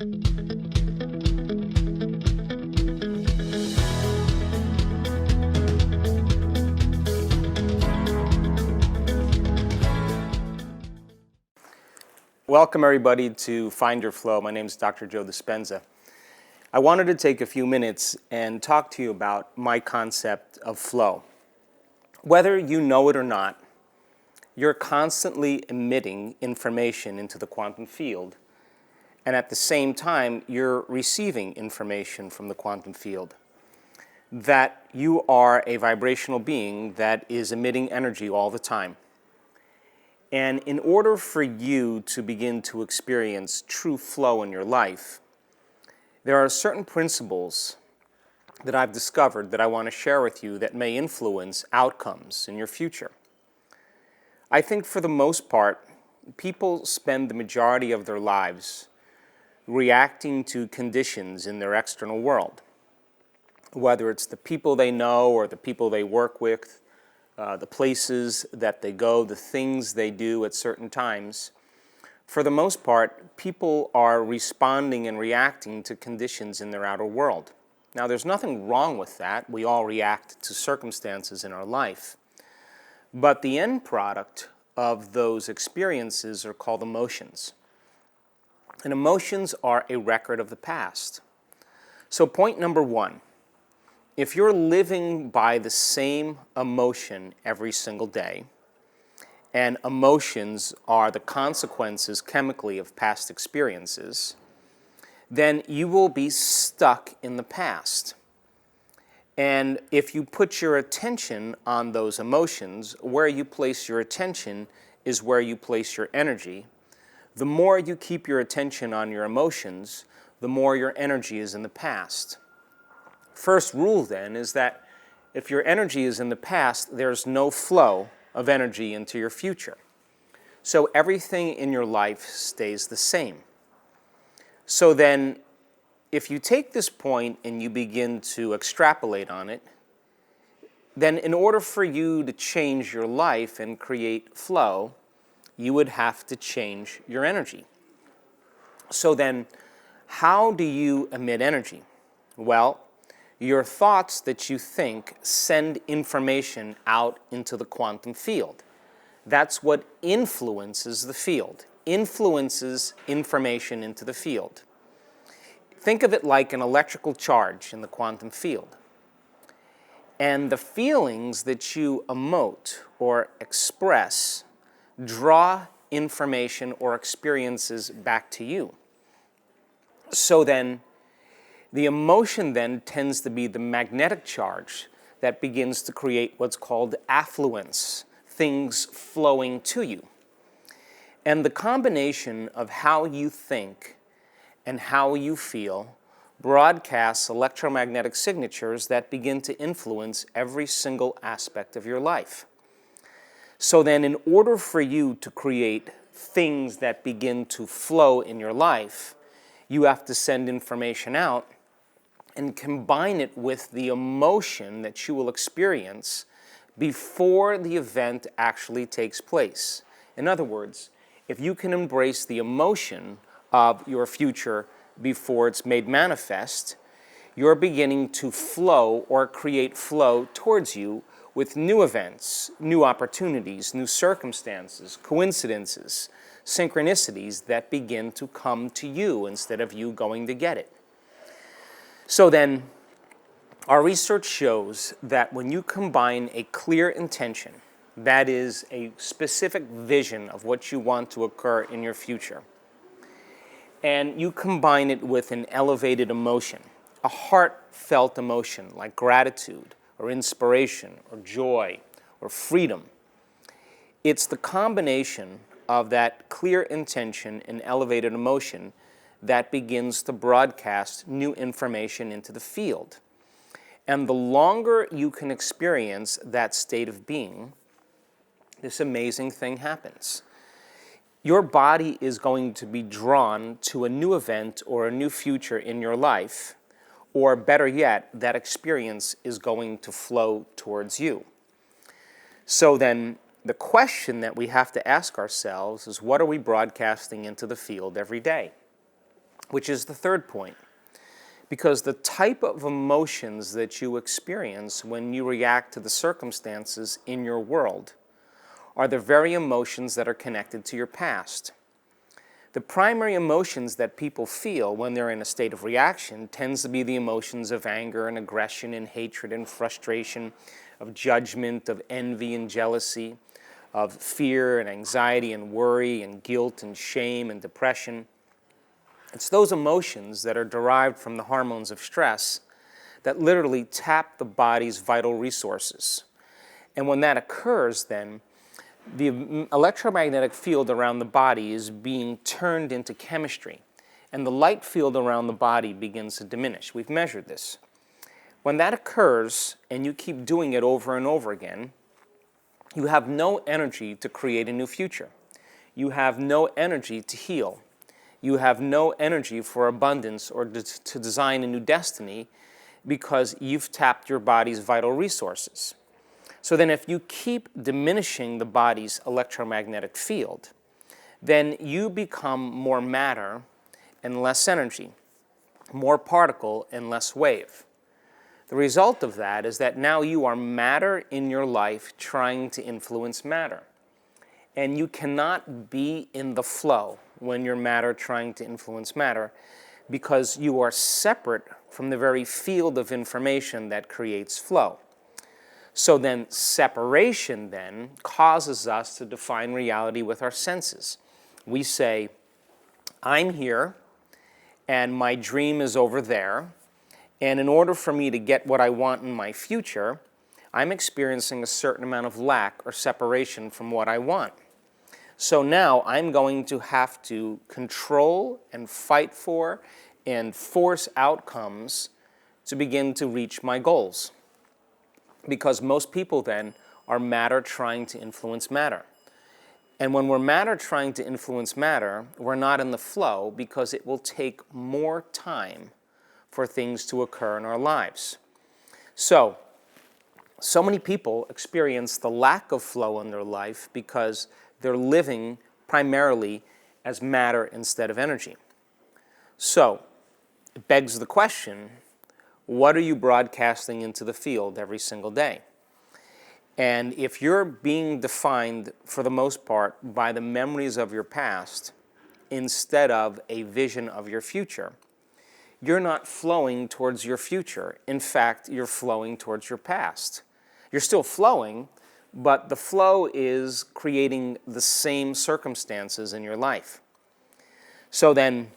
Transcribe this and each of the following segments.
Welcome everybody to Find Your Flow. My name is Dr. Joe Dispenza. I wanted to take a few minutes and talk to you about my concept of flow. Whether you know it or not, you're constantly emitting information into the quantum field, and at the same time, you're receiving information from the quantum field. That you are a vibrational being that is emitting energy all the time. And in order for you to begin to experience true flow in your life, there are certain principles that I've discovered that I want to share with you that may influence outcomes in your future. I think for the most part, people spend the majority of their lives reacting to conditions in their external world, whether it's the people they know or the people they work with, the places that they go, the things they do at certain times. For the most part, people are responding and reacting to conditions in their outer world. Now, there's nothing wrong with that. We all react to circumstances in our life. But the end product of those experiences are called emotions. And emotions are a record of the past. So point number one, if you're living by the same emotion every single day, and emotions are the consequences chemically of past experiences, then you will be stuck in the past. And if you put your attention on those emotions, where you place your attention is where you place your energy. The more you keep your attention on your emotions, the more your energy is in the past. First rule then is that if your energy is in the past, there's no flow of energy into your future. So everything in your life stays the same. So then, if you take this point and you begin to extrapolate on it, then in order for you to change your life and create flow, you would have to change your energy. So then, how do you emit energy? Well, your thoughts that you think send information out into the quantum field. That's what influences the field, influences information into the field. Think of it like an electrical charge in the quantum field. And the feelings that you emote or express draw information or experiences back to you. So then, the emotion then tends to be the magnetic charge that begins to create what's called affluence, things flowing to you. And the combination of how you think and how you feel broadcasts electromagnetic signatures that begin to influence every single aspect of your life. So then, in order for you to create things that begin to flow in your life, you have to send information out and combine it with the emotion that you will experience before the event actually takes place. In other words, if you can embrace the emotion of your future before it's made manifest, you're beginning to flow or create flow towards you with new events, new opportunities, new circumstances, coincidences, synchronicities that begin to come to you instead of you going to get it. So then, our research shows that when you combine a clear intention, that is a specific vision of what you want to occur in your future, and you combine it with an elevated emotion, a heartfelt emotion like gratitude or inspiration or joy or freedom, it's the combination of that clear intention and elevated emotion that begins to broadcast new information into the field. And the longer you can experience that state of being, this amazing thing happens. Your body is going to be drawn to a new event or a new future in your life, or better yet, that experience is going to flow towards you. So then, the question that we have to ask ourselves is, what are we broadcasting into the field every day? which is the third point. Because the type of emotions that you experience when you react to the circumstances in your world are the very emotions that are connected to your past. The primary emotions that people feel when they're in a state of reaction tends to be the emotions of anger and aggression and hatred and frustration, of judgment, of envy and jealousy, of fear and anxiety and worry and guilt and shame and depression. It's those emotions that are derived from the hormones of stress that literally tap the body's vital resources. And when that occurs, then, the electromagnetic field around the body is being turned into chemistry, and the light field around the body begins to diminish. We've measured this. When that occurs, and you keep doing it over and over again, you have no energy to create a new future. You have no energy to heal. You have no energy for abundance or to design a new destiny because you've tapped your body's vital resources. So then if you keep diminishing the body's electromagnetic field, then you become more matter and less energy, more particle and less wave. The result of that is that now you are matter in your life trying to influence matter. And you cannot be in the flow when you're matter trying to influence matter because you are separate from the very field of information that creates flow. So then separation then causes us to define reality with our senses. We say, I'm here and my dream is over there, and in order for me to get what I want in my future, I'm experiencing a certain amount of lack or separation from what I want. So now I'm going to have to control and fight for and force outcomes to begin to reach my goals. Because most people then are matter trying to influence matter. And when we're matter trying to influence matter, we're not in the flow because it will take more time for things to occur in our lives. So many people experience the lack of flow in their life because they're living primarily as matter instead of energy. So it begs the question, what are you broadcasting into the field every single day? And if you're being defined, for the most part, by the memories of your past instead of a vision of your future, you're not flowing towards your future. In fact, you're flowing towards your past. You're still flowing, but the flow is creating the same circumstances in your life. So then,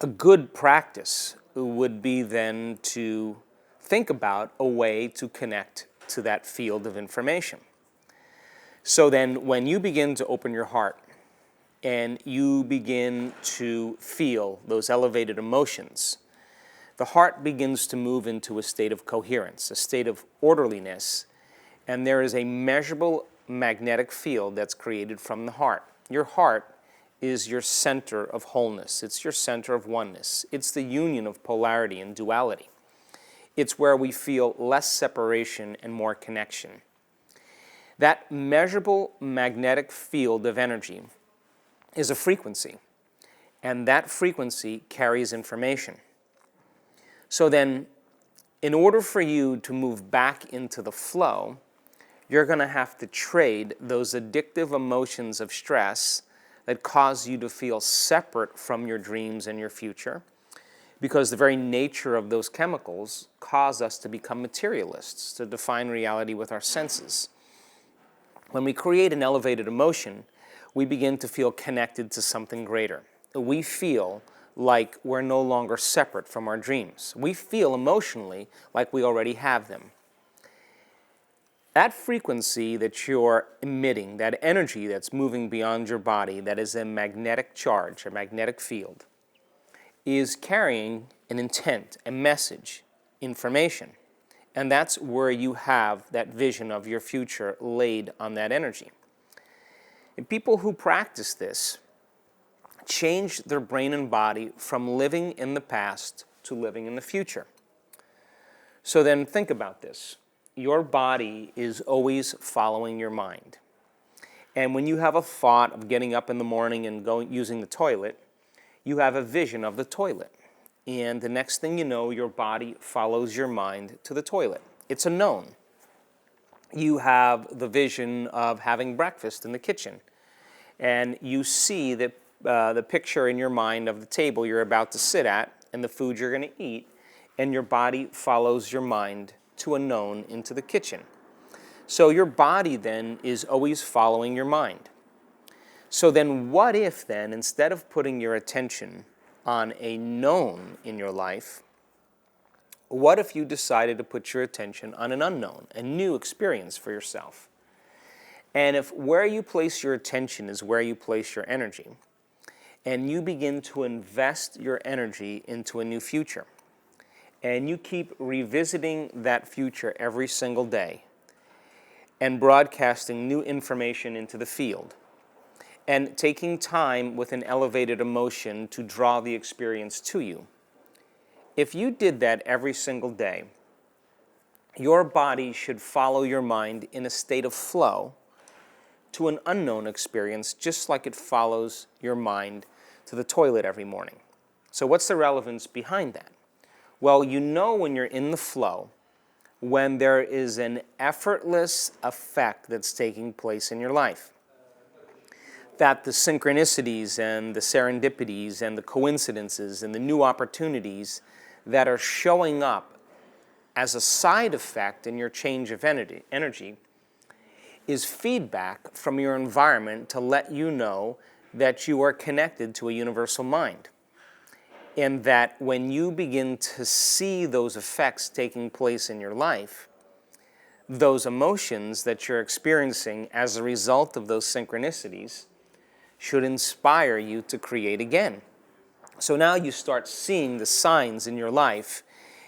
a good practice would be then to think about a way to connect to that field of information. So then, when you begin to open your heart and you begin to feel those elevated emotions, the heart begins to move into a state of coherence, a state of orderliness, and there is a measurable magnetic field that's created from the heart. Your heart is your center of wholeness. It's your center of oneness. It's the union of polarity and duality. It's where we feel less separation and more connection. That measurable magnetic field of energy is a frequency, and that frequency carries information. So then, in order for you to move back into the flow, you're going to have to trade those addictive emotions of stress that cause you to feel separate from your dreams and your future, because the very nature of those chemicals cause us to become materialists, to define reality with our senses. When we create an elevated emotion, we begin to feel connected to something greater. We feel like we're no longer separate from our dreams. We feel emotionally like we already have them. That frequency that you're emitting, that energy that's moving beyond your body, that is a magnetic charge, a magnetic field, is carrying an intent, a message, information. And that's where you have that vision of your future laid on that energy. And people who practice this change their brain and body from living in the past to living in the future. So then think about this. Your body is always following your mind. And when you have a thought of getting up in the morning and using the toilet, you have a vision of the toilet. And the next thing you know, your body follows your mind to the toilet. It's a known. You have the vision of having breakfast in the kitchen. And you see the picture in your mind of the table you're about to sit at and the food you're going to eat, and your body follows your mind to a known into the kitchen. So your body then is always following your mind. So then what if then, instead of putting your attention on a known in your life, what if you decided to put your attention on an unknown, a new experience for yourself? And if where you place your attention is where you place your energy, and you begin to invest your energy into a new future, and you keep revisiting that future every single day, and broadcasting new information into the field, and taking time with an elevated emotion to draw the experience to you. If you did that every single day, your body should follow your mind in a state of flow to an unknown experience, just like it follows your mind to the toilet every morning. So what's the relevance behind that? Well, you know when you're in the flow, when there is an effortless effect that's taking place in your life, that the synchronicities and the serendipities and the coincidences and the new opportunities that are showing up as a side effect in your change of energy is feedback from your environment to let you know that you are connected to a universal mind. And that when you begin to see those effects taking place in your life, those emotions that you're experiencing as a result of those synchronicities should inspire you to create again. So now you start seeing the signs in your life,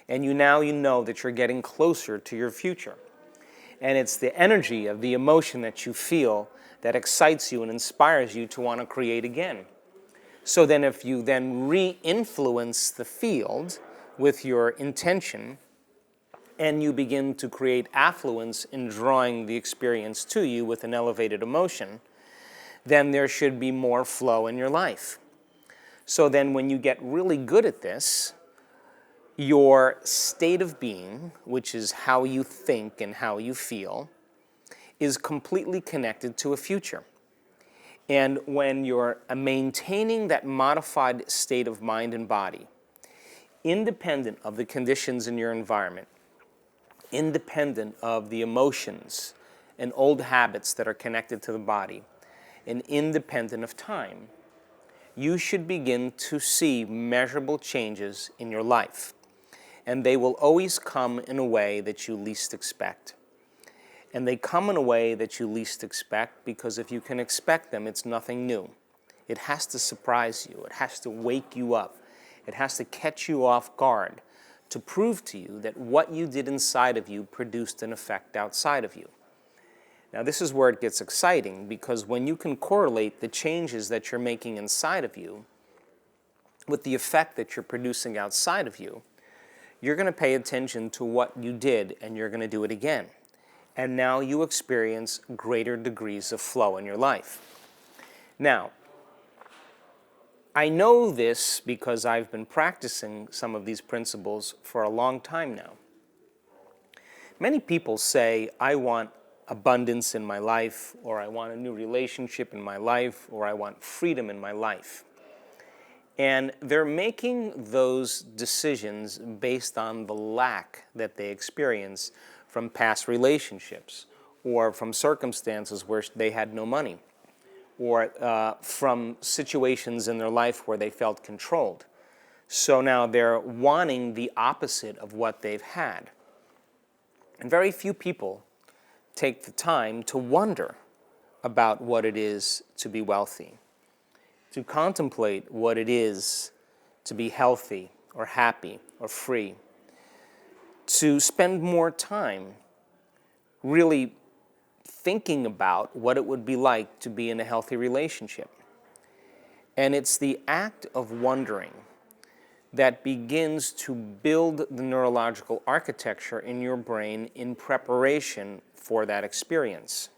and you know that you're getting closer to your future. And it's the energy of the emotion that you feel that excites you and inspires you to want to create again. So then if you then re-influence the field with your intention, and you begin to create affluence in drawing the experience to you with an elevated emotion, then there should be more flow in your life. So then when you get really good at this, your state of being, which is how you think and how you feel, is completely connected to a future. And when you're maintaining that modified state of mind and body, independent of the conditions in your environment, independent of the emotions and old habits that are connected to the body, and independent of time, you should begin to see measurable changes in your life. And they will always come in a way that you least expect. And they come in a way that you least expect because if you can expect them, it's nothing new. It has to surprise you. It has to wake you up. It has to catch you off guard to prove to you that what you did inside of you produced an effect outside of you. Now, this is where it gets exciting because when you can correlate the changes that you're making inside of you with the effect that you're producing outside of you, you're going to pay attention to what you did and you're going to do it again. And now you experience greater degrees of flow in your life. Now, I know this because I've been practicing some of these principles for a long time now. Many people say, I want abundance in my life, or I want a new relationship in my life, or I want freedom in my life. And they're making those decisions based on the lack that they experience from past relationships, or from circumstances where they had no money, or from situations in their life where they felt controlled. So now they're wanting the opposite of what they've had. And very few people take the time to wonder about what it is to be wealthy, to contemplate what it is to be healthy or happy or free, to spend more time really thinking about what it would be like to be in a healthy relationship. And it's the act of wondering that begins to build the neurological architecture in your brain in preparation for that experience.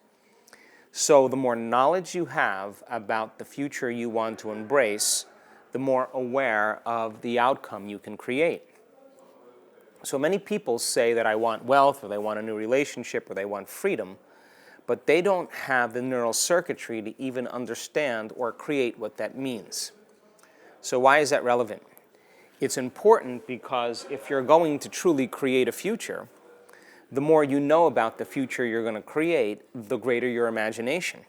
So the more knowledge you have about the future you want to embrace, the more aware of the outcome you can create. So many people say that I want wealth, or they want a new relationship, or they want freedom, but they don't have the neural circuitry to even understand or create what that means. So why is that relevant? It's important because if you're going to truly create a future, the more you know about the future you're going to create, the greater your imagination.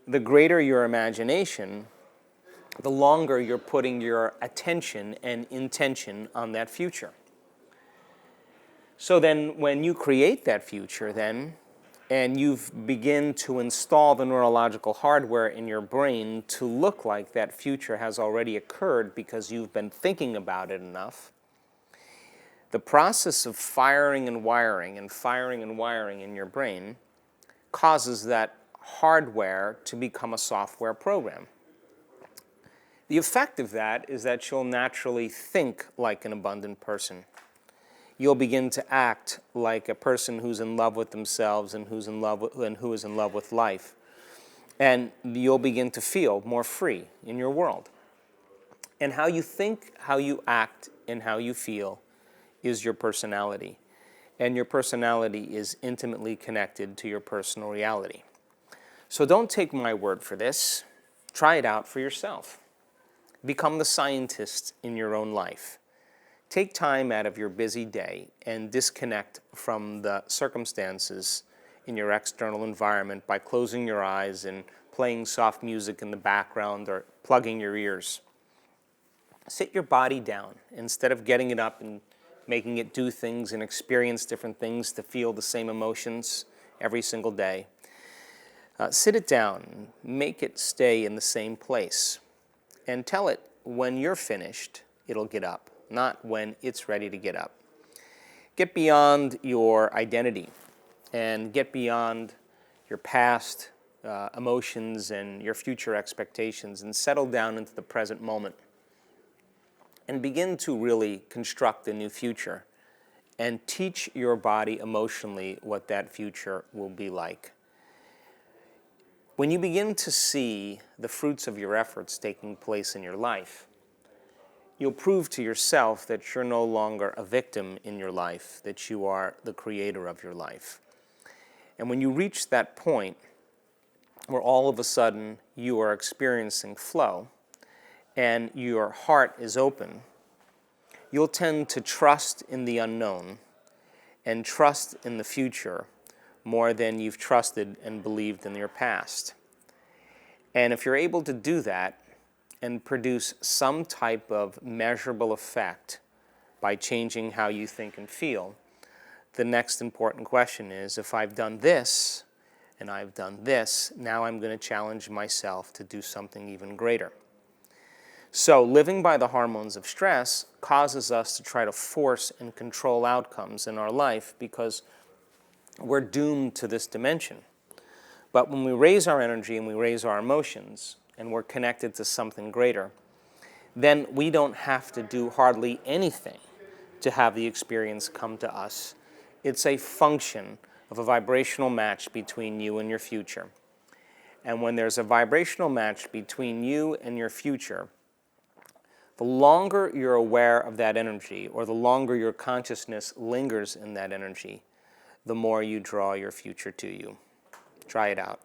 The greater your imagination, the longer you're putting your attention and intention on that future. So then when you create that future then, and you've begin to install the neurological hardware in your brain to look like that future has already occurred because you've been thinking about it enough, the process of firing and wiring in your brain causes that hardware to become a software program. The effect of that is that you'll naturally think like an abundant person. You'll begin to act like a person who's in love with themselves and who is in love with life. And you'll begin to feel more free in your world. And how you think, how you act, and how you feel is your personality. And your personality is intimately connected to your personal reality. So don't take my word for this. Try it out for yourself. Become the scientist in your own life. Take time out of your busy day and disconnect from the circumstances in your external environment by closing your eyes and playing soft music in the background or plugging your ears. Sit your body down instead of getting it up and making it do things and experience different things to feel the same emotions every single day. Sit it down, make it stay in the same place, and tell it when you're finished, it'll get up, not when it's ready to get up. Get beyond your identity and get beyond your past emotions and your future expectations and settle down into the present moment and begin to really construct a new future and teach your body emotionally what that future will be like. When you begin to see the fruits of your efforts taking place in your life, you'll prove to yourself that you're no longer a victim in your life, that you are the creator of your life. And when you reach that point where all of a sudden you are experiencing flow and your heart is open, you'll tend to trust in the unknown and trust in the future more than you've trusted and believed in your past. And if you're able to do that and produce some type of measurable effect by changing how you think and feel, the next important question is, if I've done this and I've done this, now I'm going to challenge myself to do something even greater. So living by the hormones of stress causes us to try to force and control outcomes in our life because we're doomed to this dimension. But when we raise our energy and we raise our emotions and we're connected to something greater, then we don't have to do hardly anything to have the experience come to us. It's a function of a vibrational match between you and your future. And when there's a vibrational match between you and your future, the longer you're aware of that energy, or the longer your consciousness lingers in that energy, the more you draw your future to you. Try it out.